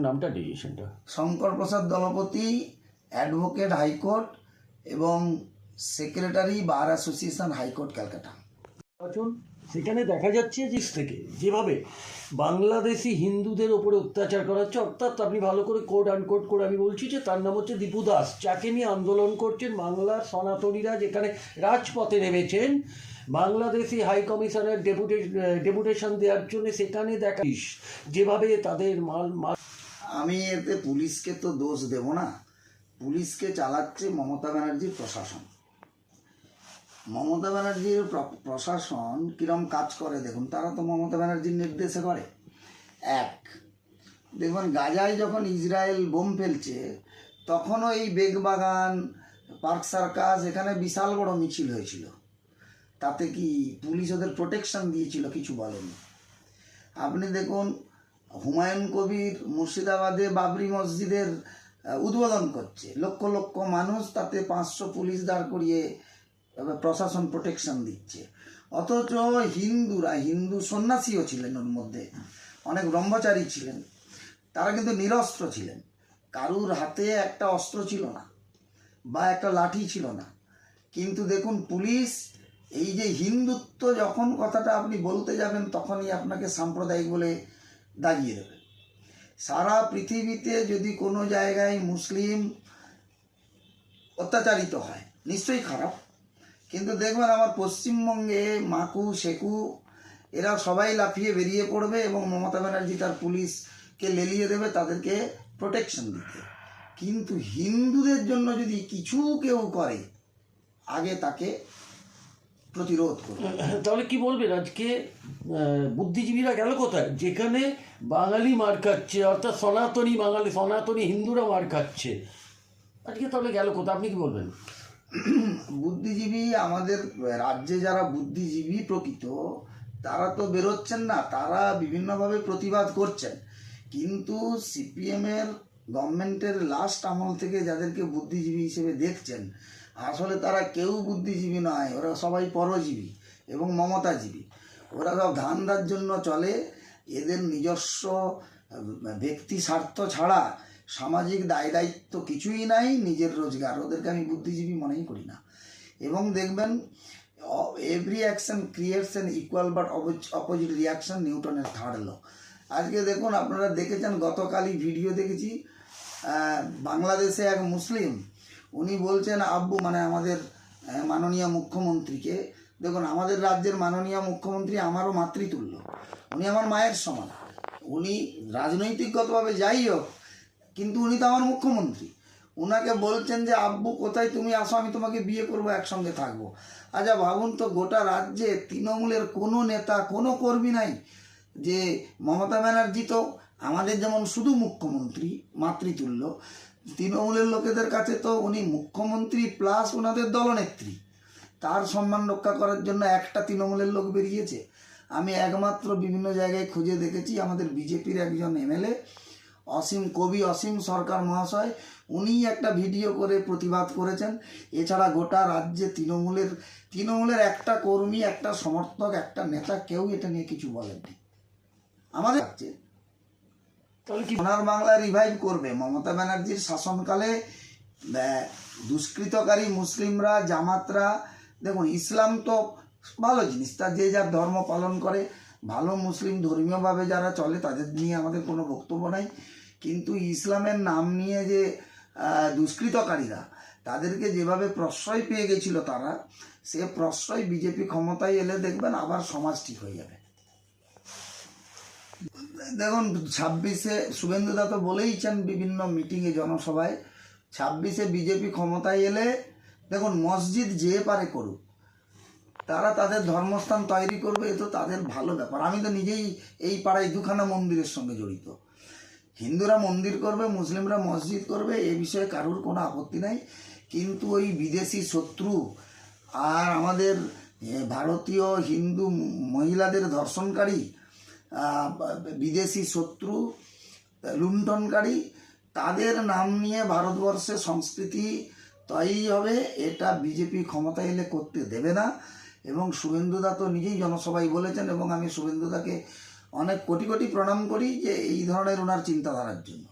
নামটা ডিভিশনটা শঙ্কর প্রসাদ দলপতি, advocate high court এবং secretary bar association high court Calcutta. সেখানে দেখা যাচ্ছে থেকে যেভাবে বাংলাদেশি হিন্দুদের ওপরে অত্যাচার করা হচ্ছে, অর্থাৎ আপনি ভালো করে কোড আনকোড করে আমি বলছি যে তার নাম হচ্ছে দীপু দাস, যাকে নিয়ে আন্দোলন করছেন বাংলার সনাতনীরা, যেখানে রাজপথে নেমেছেন বাংলাদেশি হাই কমিশনের ডেপুটেশন দেওয়ার জন্য। সেখানে দেখা যেভাবে তাদের আমি এতে পুলিশকে তো দোষ দেব না, পুলিশকে চালাচ্ছে মমতা ব্যানার্জির প্রশাসন। মমতা ব্যানার্জির প্রশাসন কিরম কাজ করে দেখুন, তারা তো মমতা ব্যানার্জির নির্দেশে করে। এক, দেখবেন গাজায় যখন ইসরায়েল বোম ফেলছে তখনও এই বেগবাগান, পার্ক সার্কাস, এখানে বিশাল বড় মিছিল হয়েছিল। তাতে কি পুলিশ ওদের প্রোটেকশন দিয়েছিল? কিছু বলেনি। আপনি দেখুন হুমায়ুন কবির মুর্শিদাবাদে বাবরি মসজিদের উদ্বোধন করছে, লক্ষ লক্ষ মানুষ, তাতে 500 পুলিশ দাঁড় করিয়ে প্রশাসন প্রোটেকশন দিচ্ছে। অথচ হিন্দুরা, হিন্দু সন্ন্যাসীও ছিলেন ওর মধ্যে, অনেক ব্রহ্মচারী ছিলেন, তারা কিন্তু নিরস্ত্র ছিলেন, কারুর হাতে একটা অস্ত্র ছিল না বা একটা লাঠি ছিল না। কিন্তু দেখুন পুলিশ, এই যে হিন্দুত্ব যখন কথাটা আপনি বলতে যাবেন তখনই আপনাকে সাম্প্রদায়িক বলে দাগিয়ে দেবে। সারা পৃথিবীতে যদি কোনো জায়গায় মুসলিম অত্যাচারিত হয় নিশ্চয়ই খারাপ, কিন্তু দেখবেন আমার পশ্চিমবঙ্গে মাকু শেকু এরা সবাই লাফিয়ে বেরিয়ে পড়বে এবং মমতা ব্যানার্জি তার পুলিশকে লেলিয়ে দেবে তাদেরকে প্রোটেকশন দিতে। কিন্তু হিন্দুদের জন্য যদি কিছু কেউ করে আগে তাকে প্রতিরোধ করবে। তাহলে কি বলবেন আজকে বুদ্ধিজীবীরা গেল কোথায়, যেখানে বাঙালি মার খাচ্ছে, অর্থাৎ সনাতনী বাঙালি, সনাতনী হিন্দুরা মার খাচ্ছে, আজকে তাহলে গেল কোথায়? আপনি কি বলবেন? বুদ্ধিজীবী, আমাদের রাজ্যে যারা বুদ্ধিজীবী প্রকৃত, তারা তো বেরোচ্ছেন না, তারা বিভিন্নভাবে প্রতিবাদ করছেন। কিন্তু সিপিএমের গভর্নমেন্টের লাস্ট আমল থেকে যাদেরকে বুদ্ধিজীবী হিসেবে দেখছেন, আসলে তারা কেউ বুদ্ধিজীবী নয়, ওরা সবাই পরজীবী এবং মমতাজীবী। ওরা সব ধান্দার জন্য চলে, এদের নিজস্ব ব্যক্তি স্বার্থ ছাড়া সামাজিক দায় দায়িত্ব কিছুই নাই, নিজের রোজগার, ওদেরকে আমি বুদ্ধিজীবী মনেই করি না। এবং দেখবেন every action creates an equal but opposite reaction, নিউটনের থার্ড ল। আজকে দেখুন, আপনারা দেখেছেন, গতকালই ভিডিও দেখেছি, বাংলাদেশে এক মুসলিম, উনি বলছেন আব্বু, মানে আমাদের মাননীয় মুখ্যমন্ত্রীকে, দেখুন আমাদের রাজ্যের মাননীয় মুখ্যমন্ত্রী আমারও মাতৃতুল্য, উনি আমার মায়ের সমান, উনি রাজনৈতিকগতভাবে যাই হোক কিন্তু উনি তো আমার মুখ্যমন্ত্রী। ওনাকে বলছেন যে আব্বু কোথায় তুমি আসো, আমি তোমাকে বিয়ে করবো, একসঙ্গে থাকবো। আচ্ছা ভাবুন তো, গোটা রাজ্যে তৃণমূলের কোনো নেতা, কোনো কর্মী নাই যে মমতা ব্যানার্জি তো আমাদের যেমন শুধু মুখ্যমন্ত্রী মাতৃতুল্য, তৃণমূলের লোকেদের কাছে তো উনি মুখ্যমন্ত্রী প্লাস ওনাদের দলনেত্রী। তার সম্মান রক্ষা করার জন্য একটা তৃণমূলের লোক বেরিয়েছে? আমি একমাত্র বিভিন্ন জায়গায় খুঁজে দেখেছি, আমাদের বিজেপির একজন এমএলএ অসীম সরকার মহাশয়, উনি একটা ভিডিও করে প্রতিবাদ করেছেন। এছাড়া গোটা রাজ্যে তৃণমূলের একটা কর্মী, একটা সমর্থক, একটা নেতা, কেউ এটা নিয়ে কিছু বলেননি। আমাদের রাজ্যে তাহলে কি সোনার বাংলা রিভাইভ করবে? মমতা ব্যানার্জির শাসনকালে দুষ্কৃতকারী মুসলিমরা, জামাতরা, দেখুন ইসলাম তো ভালো জিনিস, তার যে যার ধর্ম পালন করে, ভালো মুসলিম ধর্মীয়ভাবে যারা চলে তাদের নিয়ে আমাদের কোনো বক্তব্য নাই। কিন্তু ইসলামের নাম নিয়ে যে দুষ্কৃতকারীরা, তাদেরকে যেভাবে প্রশ্রয় পেয়ে গেছিল তারা, সে প্রশ্রয় বিজেপি ক্ষমতায় এলে দেখবেন আবার সমাজ ঠিক হয়ে যাবে। দেখুন 26-এ শুভেন্দুদা তো বলেইছেন বিভিন্ন মিটিংয়ে, জনসভায়, 26-এ বিজেপি ক্ষমতায় এলে দেখুন মসজিদ যে পারে করুক, তারা তাদের ধর্মস্থান তৈরি করবে, এ তো তাদের ভালো ব্যাপার। আমি তো নিজেই এই পাড়ায় 2খানা মন্দিরের সঙ্গে জড়িত। হিন্দুরা মন্দির করবে, মুসলিমরা মসজিদ করবে, এ বিষয়ে কারুর কোনো আপত্তি নাই। কিন্তু ওই বিদেশি শত্রু আর আমাদের ভারতীয় হিন্দু মহিলাদের ধর্ষণকারী, বিদেশি শত্রু লুণ্ঠনকারী, তাদের নাম নিয়ে ভারতবর্ষে সংস্কৃতি তৈরি হবে, এটা বিজেপি ক্ষমতা এলে করতে দেবে না। এবং শুভেন্দুদা তো নিজেই জনসভায় বলেছেন, এবং আমি শুভেন্দুদাকে অনেক কোটি কোটি প্রণাম করি যে এই ধরনের ওনার চিন্তাধারার জন্য।